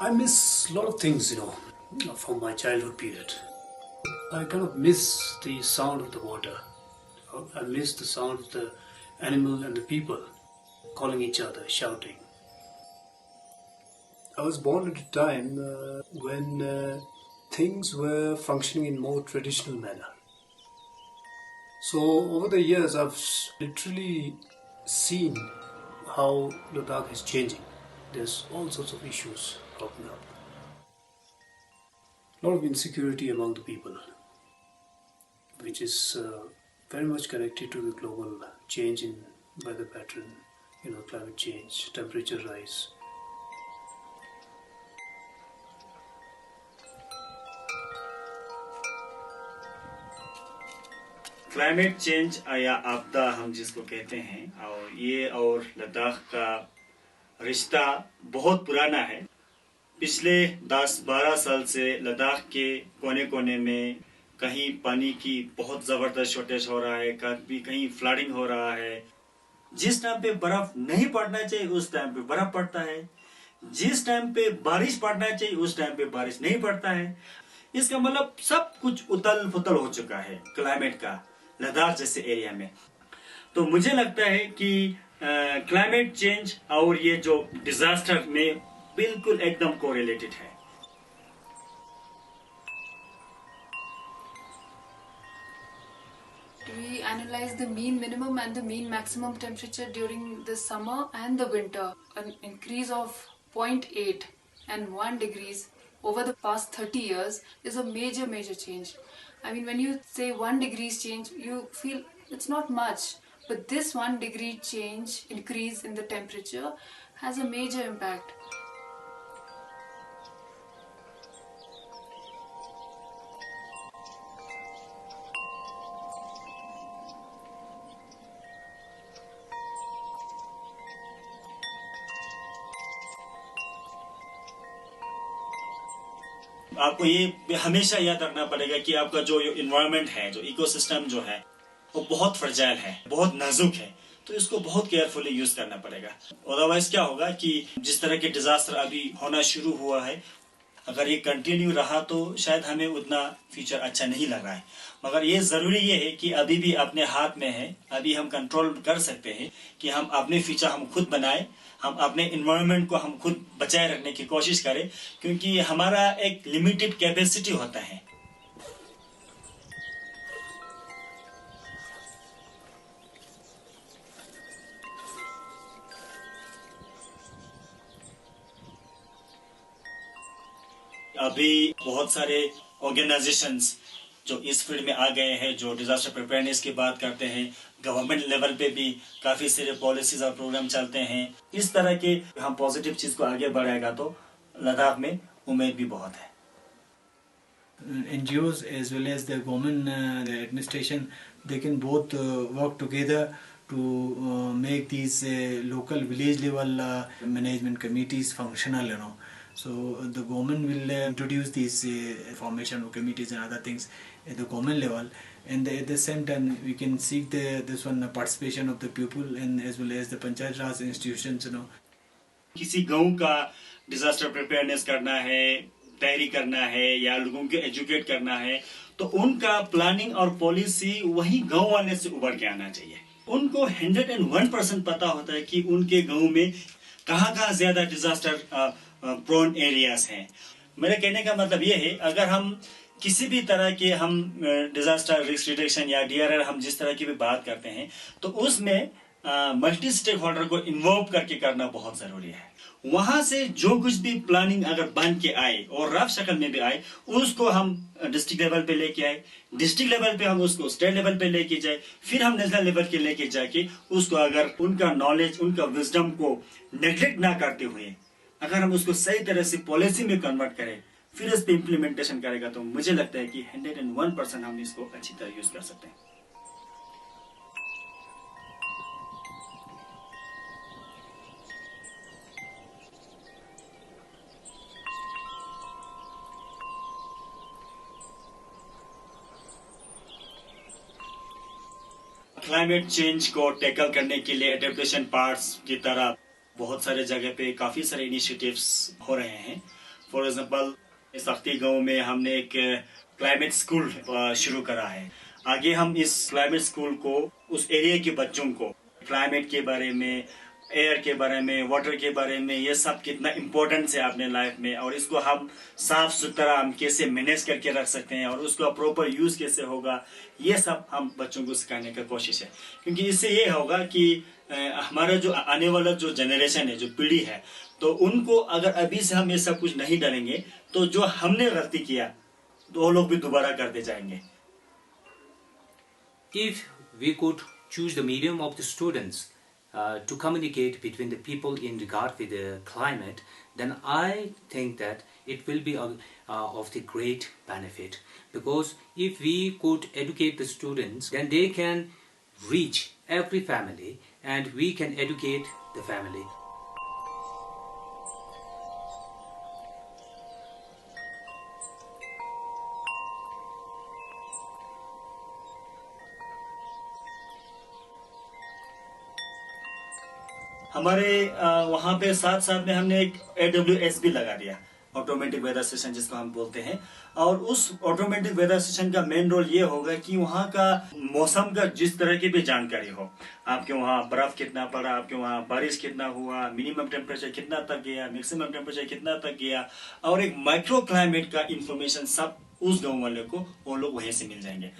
I miss a lot of things, from my childhood period. I kind of miss the sound of the water. I miss the sound of the animal and the people calling each other, shouting. I was born at a time when things were functioning in more traditional manner. So over the years, I've literally seen how Ladakh is changing. There's all sorts of issues cropping up. A lot of insecurity among the people, which is very much connected to the global change in weather pattern, climate change, temperature rise. Climate change या आपदा हम जिसको कहते हैं, और ये और लद्दाख का रिश्ता बहुत पुराना है। पिछले 10-12 साल से लद्दाख के कोने कोने में कहीं पानी की बहुत ज़बरदस्त शॉर्टेज हो रहा है, कभी कहीं फ्लडिंग हो रहा है। जिस टाइम पे बर्फ नहीं पड़ना चाहिए उस टाइम पे बर्फ पड़ता है, जिस टाइम पे बारिश पड़ना चाहिए उस टाइम पे बारिश नहीं पड़ता है। इसका मतलब सब कुछ उथल पुथल हो चुका है क्लाइमेट का लद्दाख जैसे एरिया में। तो मुझे लगता है कि क्लाइमेट चेंज और ये जो डिजास्टर में बिल्कुल एकदम कोरिलेटेड है। We analyze the mean minimum and the mean maximum temperature during the summer and the winter. An increase of 0.8 and 1 degrees over the past 30 years is a major change. I mean, when you say 1 degrees change, you feel it's not much, but this 1 degree change, increase in the temperature, has a major impact. आपको ये हमेशा याद रखना पड़ेगा कि आपका जो environment है, जो इकोसिस्टम जो है, वो बहुत फ्रजाइल है, बहुत नाजुक है। तो इसको बहुत केयरफुली यूज करना पड़ेगा। अदरवाइज क्या होगा कि जिस तरह के डिजास्टर अभी होना शुरू हुआ है, अगर ये कंटिन्यू रहा तो शायद हमें उतना फ्यूचर अच्छा नहीं लग रहा है। मगर ये जरूरी ये है कि अभी भी अपने हाथ में है, अभी हम कंट्रोल कर सकते हैं कि हम अपने फ्यूचर हम खुद बनाए, हम अपने इन्वायरमेंट को हम खुद बचाए रखने की कोशिश करें, क्योंकि हमारा एक लिमिटेड कैपेसिटी होता है। अभी बहुत सारे ऑर्गेनाइजेशंस जो इस फील्ड में आ गए हैं, जो डिजास्टर प्रिपेयरनेस की बात करते हैं, गवर्नमेंट लेवल पे भी काफी सारे पॉलिसीज और प्रोग्राम चलते हैं। इस तरह के हम पॉजिटिव चीज को आगे बढ़ाएगा तो लद्दाख में उम्मीद भी बहुत है। NGOs as well as the government, the administration, they can both work together to make these local village level management committees functional, So the government will introduce these formation of committees and other things at the government level, and at the same time we can seek this one participation of the people and as well as the Panchayat Raj institutions, किसी गांव का disaster preparedness करना है, तैयारी करना है या लोगों को एजुकेट करना है, तो उनका प्लानिंग और पॉलिसी वही गांव वाले से उभर के आना चाहिए। उनको 101% पता होता है कि उनके गांव में कहाँ ज्यादा डिजास्टर प्रोन एरियाज हैं। मेरे कहने का मतलब ये है, अगर हम किसी भी तरह के हम डिजास्टर रिस्क रिडक्शन या DRR हम जिस तरह की भी बात करते हैं, तो उसमें मल्टी स्टेक होल्डर को इन्वॉल्व करके करना बहुत जरूरी है। वहां से जो कुछ भी प्लानिंग अगर बन के आए और रफ शक्ल में भी आए, उसको हम डिस्ट्रिक्ट लेवल पे लेके आए, डिस्ट्रिक्ट लेवल पे हम उसको स्टेट लेवल पे लेके जाए, फिर हम नेशनल लेवल के लेके जाके उसको अगर उनका नॉलेज, उनका विजडम को नेग्लेक्ट ना करते हुए अगर हम उसको सही तरह से पॉलिसी में कन्वर्ट करें, फिर इस पे इम्प्लीमेंटेशन करेगा, तो मुझे लगता है कि 101% हम इसको अच्छी तरह यूज कर सकते हैं। क्लाइमेट चेंज को टैकल करने के लिए एडेप्टेशन पार्ट्स की तरह बहुत सारे जगह पे काफी सारे इनिशिएटिव्स हो रहे हैं। फॉर एग्जांपल सख्ती गांव में हमने एक क्लाइमेट स्कूल शुरू करा है। आगे हम इस क्लाइमेट स्कूल को उस एरिया के बच्चों को क्लाइमेट के बारे में, एयर के बारे में, वाटर के बारे में, ये सब कितना इम्पोर्टेंस है अपने लाइफ में, और इसको हम साफ सुथरा हम कैसे मैनेज करके रख सकते हैं और उसका प्रॉपर यूज कैसे होगा, ये सब हम बच्चों को सिखाने का कोशिश है। क्योंकि इससे ये होगा कि हमारा जो आने वाला जो जनरेशन है, जो पीढ़ी है, तो उनको अगर अभी से हम ये सब कुछ नहीं डालेंगे तो जो हमने गलती किया तो वो लोग भी दोबारा करते जाएंगे। If we could choose the medium of the students to communicate between the people in regard with the climate, then I think that it will be of the great benefit, because if we could educate the students, then they can reach every family and we can educate the family. हमारे वहाँ पे साथ साथ में हमने एक AWS भी लगा दिया, ऑटोमेटिक वेदर स्टेशन जिसको हम बोलते हैं। और उस ऑटोमेटिक वेदर स्टेशन का मेन रोल ये होगा कि वहाँ का मौसम का जिस तरह की भी जानकारी हो, आपके वहाँ बर्फ कितना पड़ा, आपके वहाँ बारिश कितना हुआ, मिनिमम टेम्परेचर कितना तक गया, मैक्सिमम टेम्परेचर कितना तक गया, और एक माइक्रो क्लाइमेट का इंफॉर्मेशन सब उस गाँव वाले को वो लोग वहीं से मिल जाएंगे।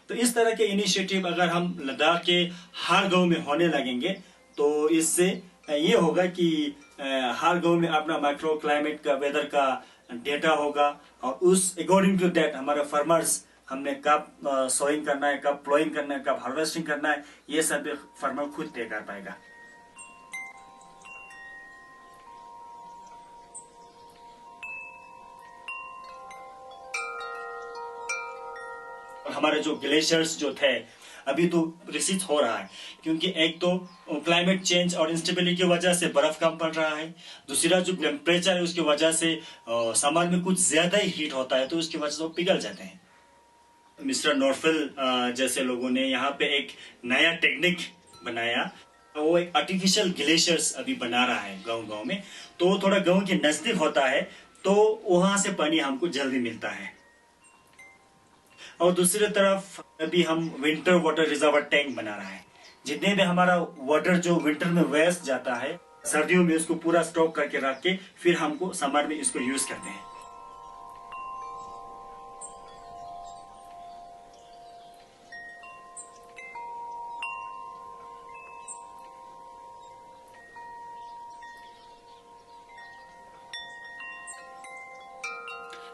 तो इस तरह के इनिशिएटिव अगर हम लद्दाख के हर गाँव में होने लगेंगे तो इससे ये होगा कि हर गांव में अपना माइक्रो क्लाइमेट का वेदर का डेटा होगा, और उस अकॉर्डिंग टू दैट हमारे फार्मर्स, हमने कब सोइंग करना है, कब प्लोइंग करना है, कब हार्वेस्टिंग करना है, ये सब फार्मर खुद तय कर पाएगा। हमारे जो ग्लेशियर्स जो थे अभी तो रिसीट हो रहा है, क्योंकि एक तो क्लाइमेट चेंज और इंस्टेबिलिटी की वजह से बर्फ कम पड़ रहा है, दूसरा जो टेम्परेचर है उसकी वजह से समर में कुछ ज्यादा ही हीट होता है, तो उसकी वजह से वो पिघल जाते हैं। मिस्टर नॉर्फिल जैसे लोगों ने यहाँ पे एक नया टेक्निक बनाया, वो एक आर्टिफिशियल ग्लेशियर्स अभी बना रहा है गाँव गाँव में, तो थोड़ा गाँव के नजदीक होता है, तो वहां से पानी हमको जल्दी मिलता है। और दूसरी तरफ अभी हम विंटर वाटर रिजर्वर टैंक बना रहा है, जितने भी हमारा वाटर जो विंटर में वेस्ट जाता है, सर्दियों में उसको पूरा स्टॉक करके रख के फिर हमको समर में इसको यूज करते हैं।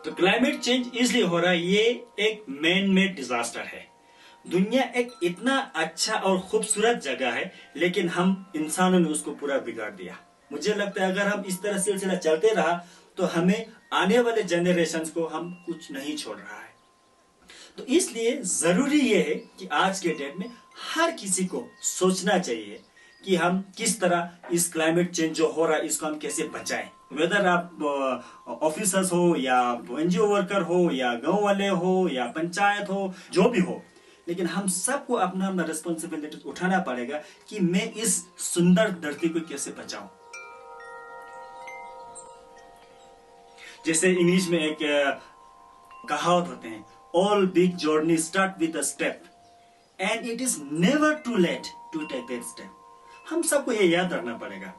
तो क्लाइमेट चेंज इसलिए हो रहा है, ये एक मैन मेड डिजास्टर है। दुनिया एक इतना अच्छा और खूबसूरत जगह है, लेकिन हम इंसानों ने उसको पूरा बिगाड़ दिया। मुझे लगता है अगर हम इस तरह सिलसिला चलते रहा तो हमें आने वाले जनरेशंस को हम कुछ नहीं छोड़ रहा है। तो इसलिए जरूरी ये है कि आज के डेट में हर किसी को सोचना चाहिए कि हम किस तरह इस क्लाइमेट चेंज जो हो रहा है इसको हम कैसे बचाएं। वेदर आप ऑफिसर्स हो या NGO वर्कर हो या गांव वाले हो या पंचायत हो, जो भी हो, लेकिन हम सबको अपना अपना रिस्पॉन्सिबिलिटी उठाना पड़ेगा कि मैं इस सुंदर धरती को कैसे बचाऊं। जैसे इंग्लिश में एक कहावत होते हैं, all big journey start with a step and it is never too late to take that step. हम सबको ये याद रखना पड़ेगा